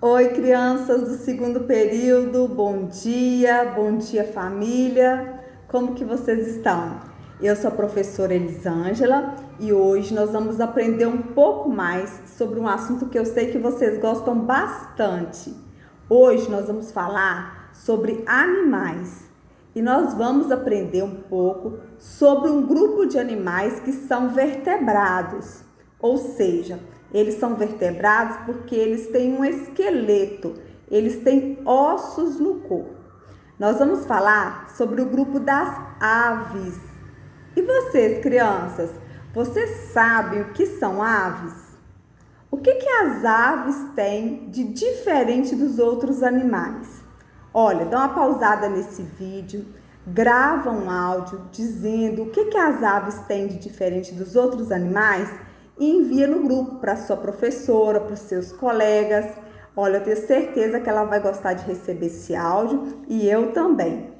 Oi, crianças do segundo período, bom dia família, como que vocês estão? Eu sou a professora Elisângela e hoje nós vamos aprender um pouco mais sobre um assunto que eu sei que vocês gostam bastante. Hoje nós vamos falar sobre animais e nós vamos aprender um pouco sobre um grupo de animais que são vertebrados, ou seja, eles são vertebrados porque eles têm um esqueleto, eles têm ossos no corpo. Nós vamos falar sobre o grupo das aves. E vocês, crianças, vocês sabem o que são aves? O que as aves têm de diferente dos outros animais? Olha, dá uma pausada nesse vídeo, grava um áudio dizendo o que as aves têm de diferente dos outros animais e envia no grupo para sua professora, para os seus colegas. Olha, eu tenho certeza que ela vai gostar de receber esse áudio e eu também.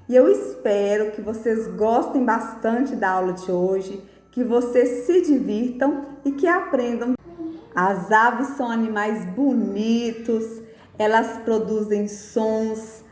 E eu espero que vocês gostem bastante da aula de hoje, que vocês se divirtam e que aprendam. As aves são animais bonitos, elas produzem sons.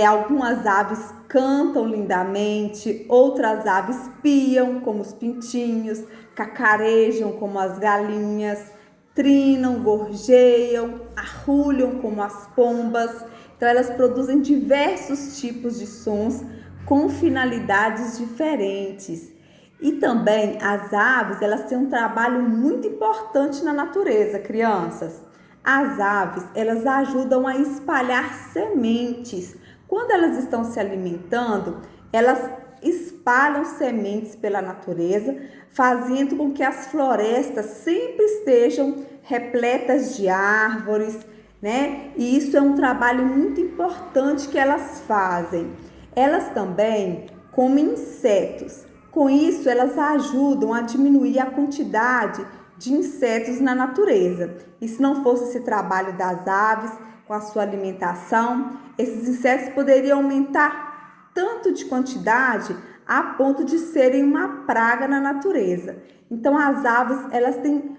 Algumas aves cantam lindamente, outras aves piam, como os pintinhos, cacarejam, como as galinhas, trinam, gorjeiam, arrulham, como as pombas. Então, elas produzem diversos tipos de sons com finalidades diferentes. E também as aves, elas têm um trabalho muito importante na natureza, crianças. As aves, elas ajudam a espalhar sementes. Quando elas estão se alimentando, elas espalham sementes pela natureza, fazendo com que as florestas sempre estejam repletas de árvores, né? E isso é um trabalho muito importante que elas fazem. Elas também comem insetos. Com isso, elas ajudam a diminuir a quantidade de insetos na natureza. E se não fosse esse trabalho das aves com a sua alimentação, esses insetos poderiam aumentar tanto de quantidade a ponto de serem uma praga na natureza. Então, as aves, elas têm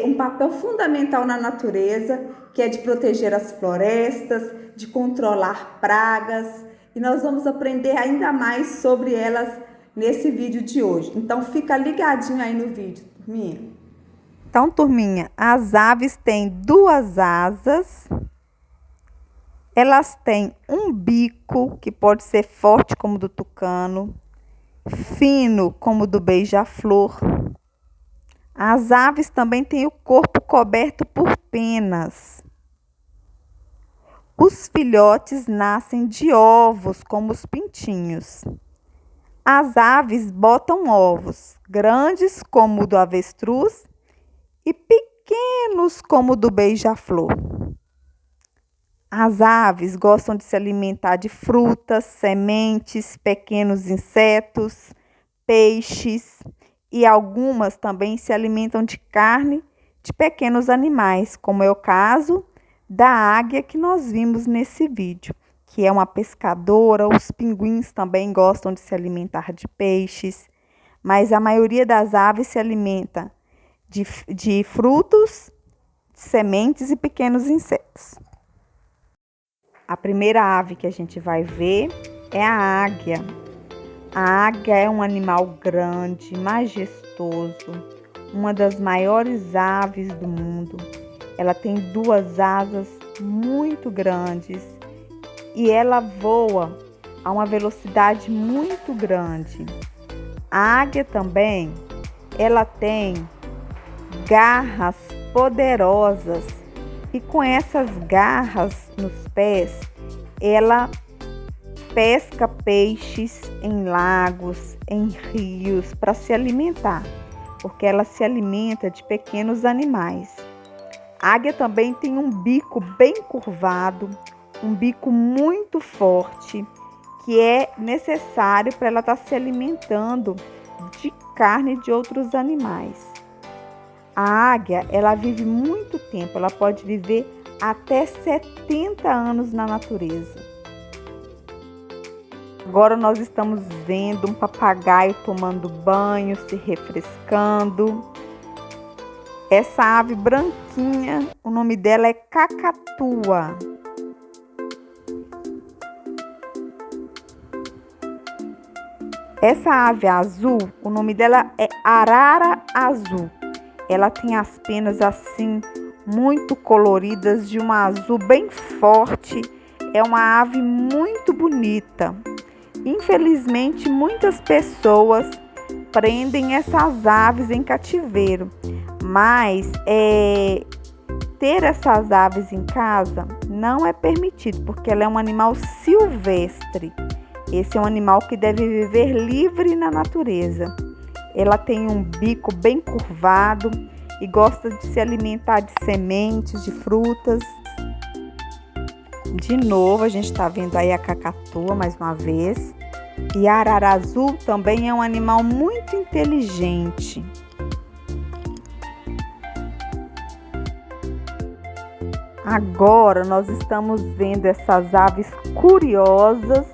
um papel fundamental na natureza, que é de proteger as florestas, de controlar pragas. E nós vamos aprender ainda mais sobre elas nesse vídeo de hoje. Então, fica ligadinho aí no vídeo, turminha. Então, turminha, as aves têm duas asas. Elas têm um bico, que pode ser forte como o do tucano, fino como o do beija-flor. As aves também têm o corpo coberto por penas. Os filhotes nascem de ovos, como os pintinhos. As aves botam ovos, grandes como o do avestruz e pequenos como o do beija-flor. As aves gostam de se alimentar de frutas, sementes, pequenos insetos, peixes e algumas também se alimentam de carne de pequenos animais, como é o caso da águia que nós vimos nesse vídeo, que é uma pescadora. Os pinguins também gostam de se alimentar de peixes, mas a maioria das aves se alimenta de frutos, sementes e pequenos insetos. A primeira ave que a gente vai ver é a águia. A águia é um animal grande, majestoso, uma das maiores aves do mundo. Ela tem duas asas muito grandes e ela voa a uma velocidade muito grande. A águia também, ela tem garras poderosas e com essas garras nos pés, ela pesca peixes em lagos, em rios, para se alimentar, porque ela se alimenta de pequenos animais. A águia também tem um bico bem curvado, um bico muito forte, que é necessário para ela estar se alimentando de carne de outros animais. A águia, ela vive muito tempo, ela pode viver até 70 anos na natureza. Agora nós estamos vendo um papagaio tomando banho, se refrescando. Essa ave branquinha, o nome dela é cacatua. Essa ave azul, o nome dela é arara azul. Ela tem as penas assim muito coloridas, de um azul bem forte. É uma ave muito bonita. Infelizmente, muitas pessoas prendem essas aves em cativeiro, mas ter essas aves em casa não é permitido, porque ela é um animal silvestre. Esse é um animal que deve viver livre na natureza. Ela tem um bico bem curvado e gosta de se alimentar de sementes, de frutas. De novo, a gente está vendo aí a cacatua mais uma vez. E a arara azul também é um animal muito inteligente. Agora nós estamos vendo essas aves curiosas,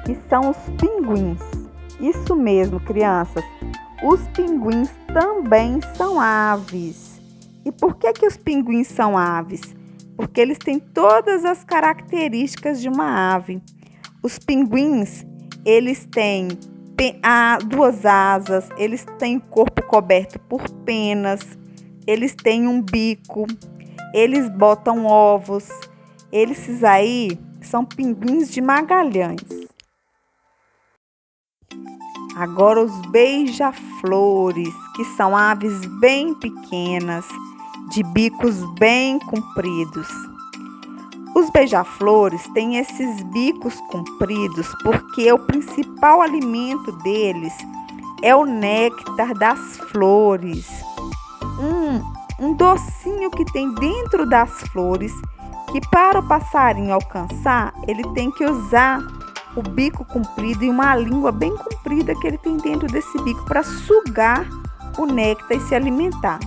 que são os pinguins. Isso mesmo, crianças. Os pinguins também são aves. E por que os pinguins são aves? Porque eles têm todas as características de uma ave. Os pinguins, eles têm duas asas, eles têm o corpo coberto por penas, eles têm um bico, eles botam ovos. Esses aí são pinguins de Magalhães. Agora os beija-flores, que são aves bem pequenas, de bicos bem compridos. Os beija-flores têm esses bicos compridos porque o principal alimento deles é o néctar das flores. Um docinho que tem dentro das flores, que para o passarinho alcançar, ele tem que usar o bico comprido e uma língua bem comprida que ele tem dentro desse bico para sugar o néctar e se alimentar.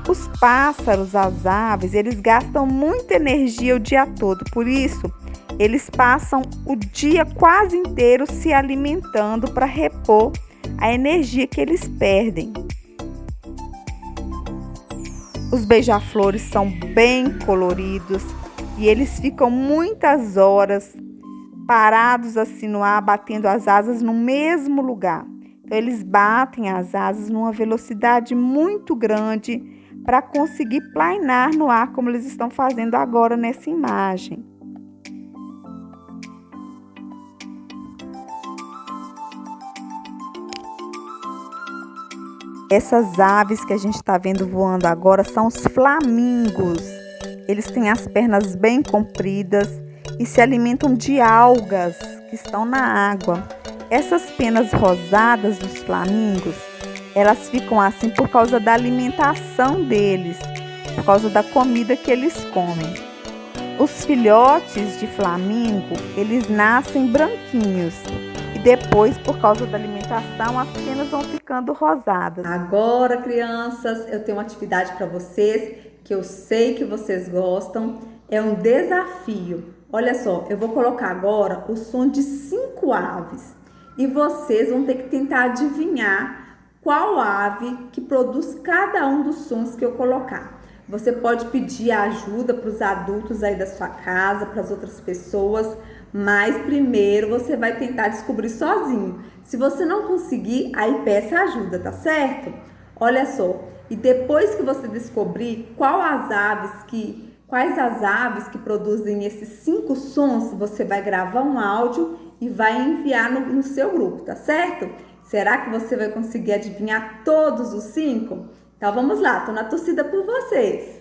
Os pássaros, as aves, eles gastam muita energia o dia todo, por isso eles passam o dia quase inteiro se alimentando para repor a energia que eles perdem. Os beija-flores são bem coloridos e eles ficam muitas horas parados assim no ar, batendo as asas no mesmo lugar. Então, eles batem as asas numa velocidade muito grande para conseguir planar no ar, como eles estão fazendo agora nessa imagem. Essas aves que a gente está vendo voando agora são os flamingos. Eles têm as pernas bem compridas e se alimentam de algas que estão na água. Essas penas rosadas dos flamingos, elas ficam assim por causa da alimentação deles, por causa da comida que eles comem. Os filhotes de flamingo, eles nascem branquinhos e depois, por causa da alimentação, as penas vão ficando rosadas. Agora, crianças, eu tenho uma atividade para vocês que eu sei que vocês gostam. É um desafio. Olha só, eu vou colocar agora o som de 5 aves e vocês vão ter que tentar adivinhar qual ave que produz cada um dos sons que eu colocar. Você pode pedir ajuda para os adultos aí da sua casa, para as outras pessoas, mas primeiro você vai tentar descobrir sozinho. Se você não conseguir, aí peça ajuda, tá certo? Olha só, e depois que você descobrir quais as aves que produzem esses 5 sons, você vai gravar um áudio e vai enviar no seu grupo, tá certo? Será que você vai conseguir adivinhar todos os 5? Então vamos lá, tô na torcida por vocês.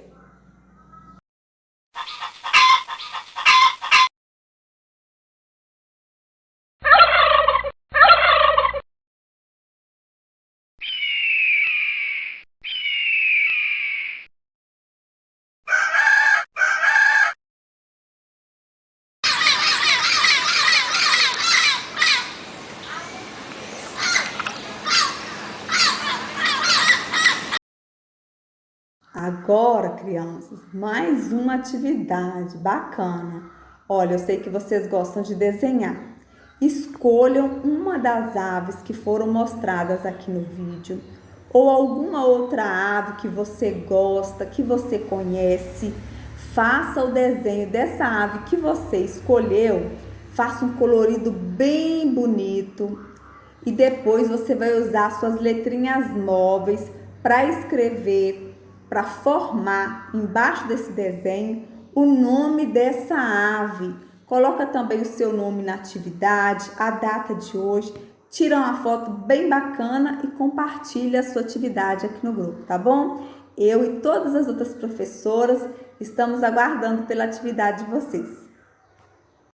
Agora, crianças, mais uma atividade bacana. Olha, eu sei que vocês gostam de desenhar. Escolham uma das aves que foram mostradas aqui no vídeo. ou alguma outra ave que você gosta, que você conhece. Faça o desenho dessa ave que você escolheu, faça um colorido bem bonito e depois você vai usar suas letrinhas móveis para escrever, para formar embaixo desse desenho o nome dessa ave. Coloca também o seu nome na atividade, a data de hoje. Tira uma foto bem bacana e compartilha a sua atividade aqui no grupo, tá bom? Eu e todas as outras professoras estamos aguardando pela atividade de vocês.